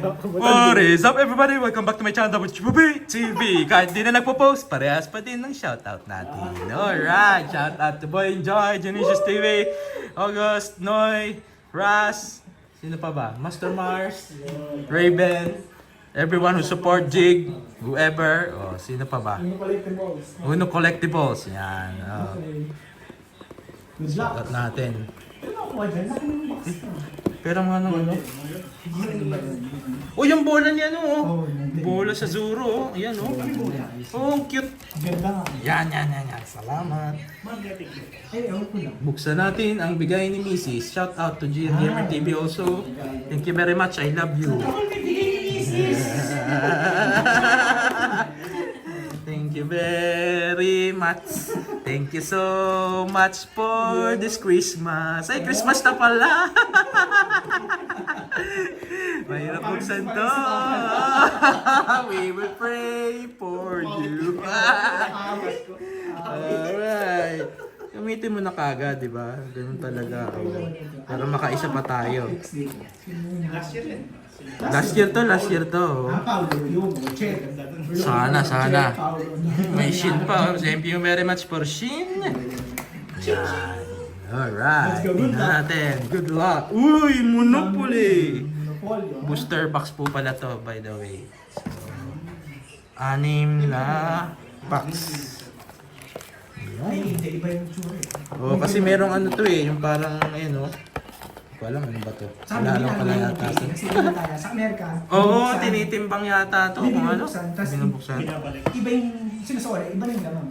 What is up everybody? Welcome back to my channel, WCBB TV. Kahit di na nagpo-post, parehas pa din ng shoutout natin. Alright, shoutout to Boy Enjoy, Genesius TV, August, Noy, Ras, sino pa ba? Master Mars, Raven, everyone who support Jig, whoever, sino pa ba? Uno Collectibles, yan. Shoutout natin. Pero mga ano? Oh, yung bola niya no. Bola sa Zoro. Ayan oh. Oh, cute. Yan. Salamat. Buksan natin ang bigay ni Mrs. Shout out to GN Gamer TV also. Thank you very much. I love you. Thank you very much. Thank you so much for this Christmas. Ay, Christmas na pala. Mahirap buksan to. We will pray for you. Alright. Gamitin mo na kagad, di ba? Ganun talaga. Para makaisa pa tayo. Last year to. Sana. May Shin pa. Thank you very much for Shin. Yan. Alright. Tingnan natin. Good luck. Uy, Monopoly. Booster box po pala to, by the way. So, 6 na box. Oh, kasi merong ano to eh, yung parang ayun oh. Hindi ko alam ano ba to. Lalong pala yata to. Sa Amerika. Oo, tinitimbang yata to. Kung ano? Binubuksan. Iba yung sinusore, iba yung laman.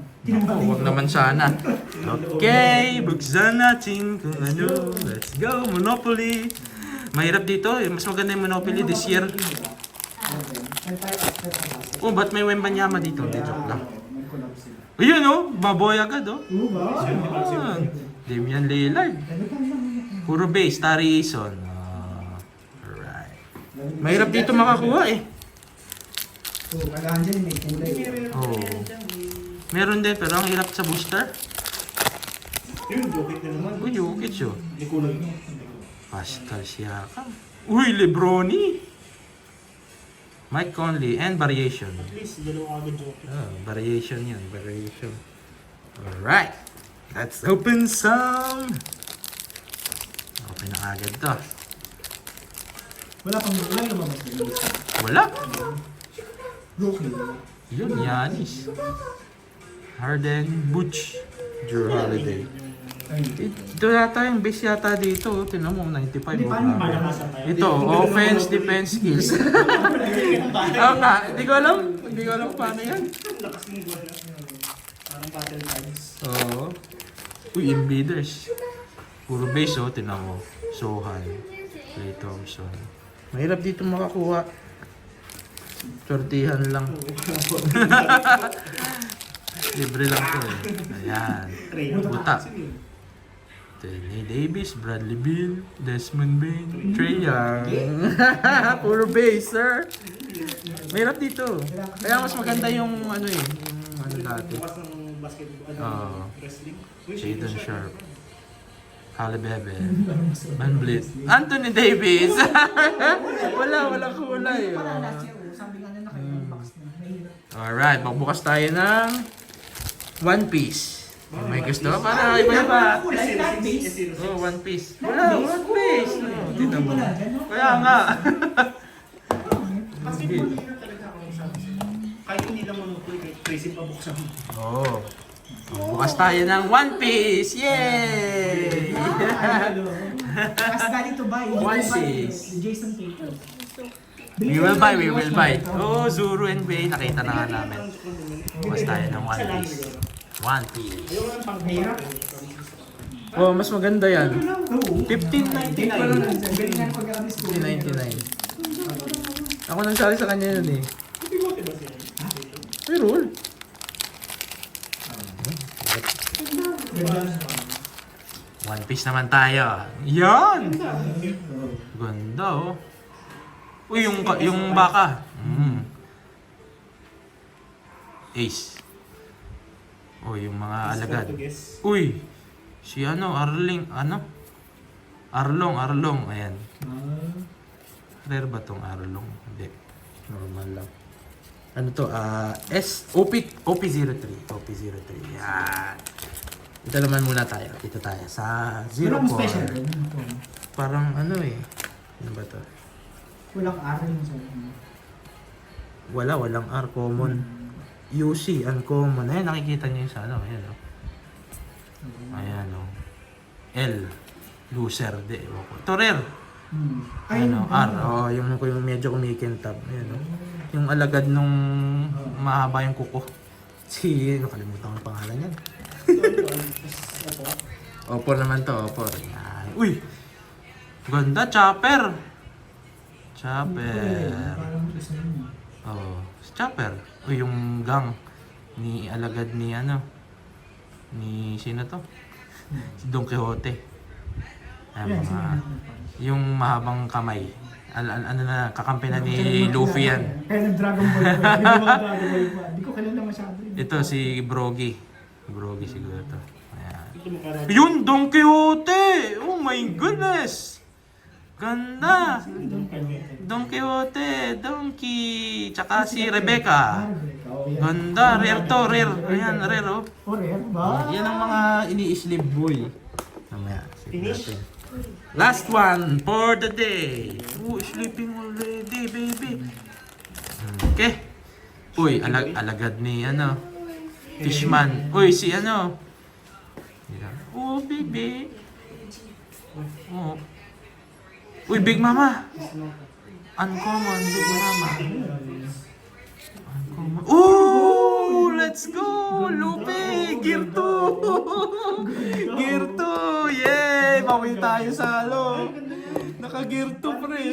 Oh, wag naman sana. Okay, buksan natin kung ano. Let's go, Monopoly. Mahirap dito. Mas maganda yung Monopoly this year. Oh, ba't may Wembanyama dito? Hindi, joke lang. Ayun oh, baboy agad oh. Damian Lillard. Puro base, Tari Eason. Alright. Mahirap dito makakuha eh. Oh. Meron din, pero ang hirap sa booster. Uy, Jokic yun. Pascal Siakam. Uy, Lebroni. Mike Conley and variation. At least, dalawa agad Jokic. Variation yun, variation. Alright. Let's open some. Open na agad to. Wala pang lumabas na yun. Wala. Rookie. Yun, Giannis. Harden, Butch, Drew Holiday. Ito yata yung base yata dito. Tinan mo, 95. Hindi, paano malakasan tayo? Ito, offense, defense, skills. Oo nga, hindi ko alam. Hindi ko alam paano yan. Lakas ng bola. Parang battle times. Oo. Uy, invaders. Puro base oh, tinan mo. Sohan, Klay Thompson. Mahirap dito makakuha. Sortihan lang. Libre lang to eh. Ayan. Buta. Anthony Davis, Bradley Beal, Desmond Bain, Trae Young. Puro base, sir. Mahirap dito. Kaya mas maganda yung ano eh. Yung ano dati. Bukas ng basketball, wrestling. Shadon Sharp. Halle Bebe. Van Vliet. Anthony Davis. wala kulay. Sabi nga na naka-box na. Alright, magbukas tayo ng One Piece. May gusto ka para iba-iba. Oh, One Piece. Wala, One Piece. Dito mo. Kaya nga. Basketball na talaga ako sabi. Kahit hindi lang Monopoly, kahit crazy pa buksan. Oh. Bukas tayo ng One Piece. Yay! Ask Daddy to buy. One Piece. Jason Tatum. We will buy. Oh, Zoro and Bay. Nakita na nga namin. Bukas tayo ng One Piece. One Piece. Yung lang pang hirap. Oh, mas maganda yan. 15.99 pa lang. Galing nga ng pag-aamis ko. 15.99. Ako nagsali sa kanya yun eh. Hindi mo diba siya? May roll. One Piece naman tayo. Yan! Ganda oh. Uy, yung baka. Ace. O, yung mga alagad. Uy! Si Arling, Arlong, ayan. Rare ba tong Arlong? Hindi. Normal lang. Ano to? OP03. OP03. Yan. Dito naman muna tayo. Dito tayo sa Walang special 04. doon. Ito. Parang ano eh. Ano ba to? Walang aral mo sa Walang R. Common. UC, uncommon. Ayan, nakikita niyo yung sa ano. Ayan, oh. Ayan, oh. L. Loser. Di. Ito rare. Ay, Ano, R. Oh, yung medyo kumikintab. Ayan, oh. Yung alagad nung mahaba yung kuko. Nakalimutan ko yung pangalan yan. Opor naman to, Opor. Yan. Uy! Ganda, Chopper! Chopper. Parang isa yun. Oh, si Chopper. Uy, yung gang ni alagad ni ano? Ni sino to? Si Don Quixote. Ay, Yan, mga, sino? yung mahabang kamay. Ano na, kakampi na ni Luffy yan. Kaya nag-Dragon Ball. Hindi mo mga Dragon Ball pa. Hindi ko kilala masyado. Ito si Brogy. Brogy siguro to. Ayan. Ito mo karami. Yun, Don Quixote! Oh my goodness! Ganda! Don Quixote, Donkey, tsaka si Rebecca. Ganda, rare to, rare. Ayan, rare oh. Oh, rare ba? Yan ang mga ini-sleeve boy. Mamaya, sige Finish? natin. Last one for the day. Oh, sleeping already, baby. Okay. Uy, alagad ni ano. Fishman. Uy, si ano. Oh, baby. Oh. Uy, Big Mama. Uncommon, Big Mama. Uncommon. Oh, let's go. Lupe, Gear 2. Gear 2. Yay! Bawi tayo sa halo. Naka-Gear 2, pre.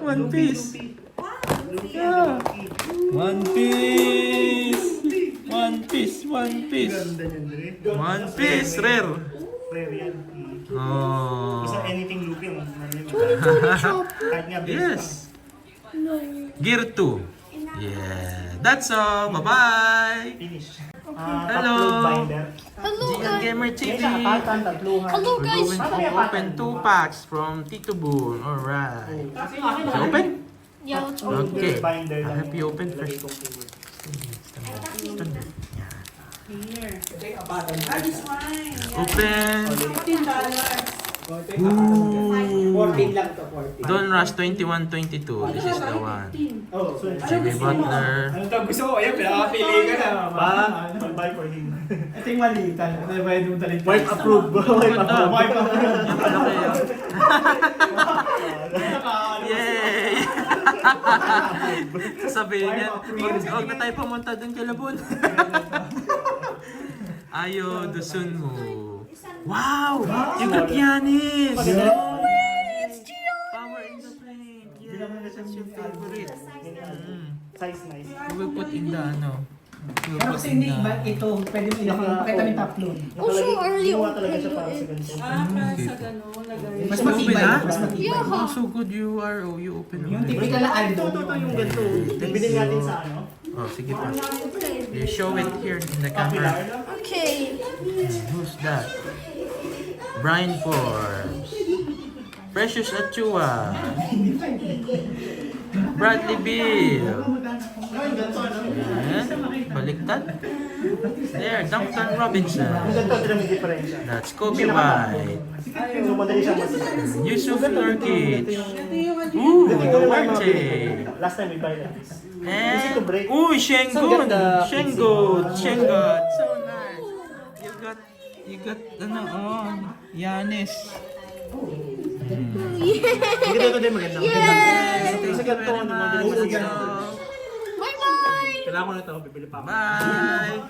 One Piece. Yeah. One Piece. One Piece. One Piece. Ganda niyan, Dre. One Piece. Rare. Rare yan. Oh. Isa anything loopy ang kahit nga base Yes. Gear 2. Yeah. That's all. Bye-bye. finish. Hello. Upload binder. Hello GN guys. Gamer TV. Tatluhan. Hello We're guys. going to open 2 packs from Tito Boon. Alright. Is it open? Yeah, let's go. Okay. Binder I'll lang. help you open first. Open. Ooh. 14 lang to, 14. Don Rush 21-22. This is the one. Oh, so, Jimmy Butler. ano to? Gusto ko, ayan, pinakapili ka na. Mag-buy for him. Ito yung malitan. Ito yung bayad mo talit. Wipe approve. Wipe approve. Wipe approve. Ang malaki yun. Yay! Sasabihin niya, huwag na tayo pumunta dun kay Labun. Ayo, dusun mo. Wow! You got Giannis! Power in the plane. Yeah, that's your favorite. Size nice. We will put in the ano. We will Pero put kasi in hindi, the... ito, pwede mo ipakita ni top load. Oh, so early Ginawa open talaga siya you para sa it. ganito. Sa gano'n, lagay. Mas Open matibay, na? mas matibay. Yeah. Oh, so good you are. Oh, you open Yung already. typical na Ito, Aldo. yung ganito. Bibili natin sa ano? Oh, sige pa. You show it here in the Popular camera. lang. Okay. Who's that? Brian Forbes. Precious Achua. Bradley Beal. Ayan. Baliktad. There, Duncan Robinson. Ang ganito, sila may diferensya. That's Kobe White. So, madali siyang masunod. Yusuf Nurkic. Ooh, Duarte. Last time we buy like this. And, uy, Shengun. Shengun. Shengun. So nice. You got, ano, oh, Giannis. Hindi ito din maganda. Yay! Sa ganito, madali Let's siya. go. Bye bye. Kailangan ko na ito, bibili pa ako. Bye.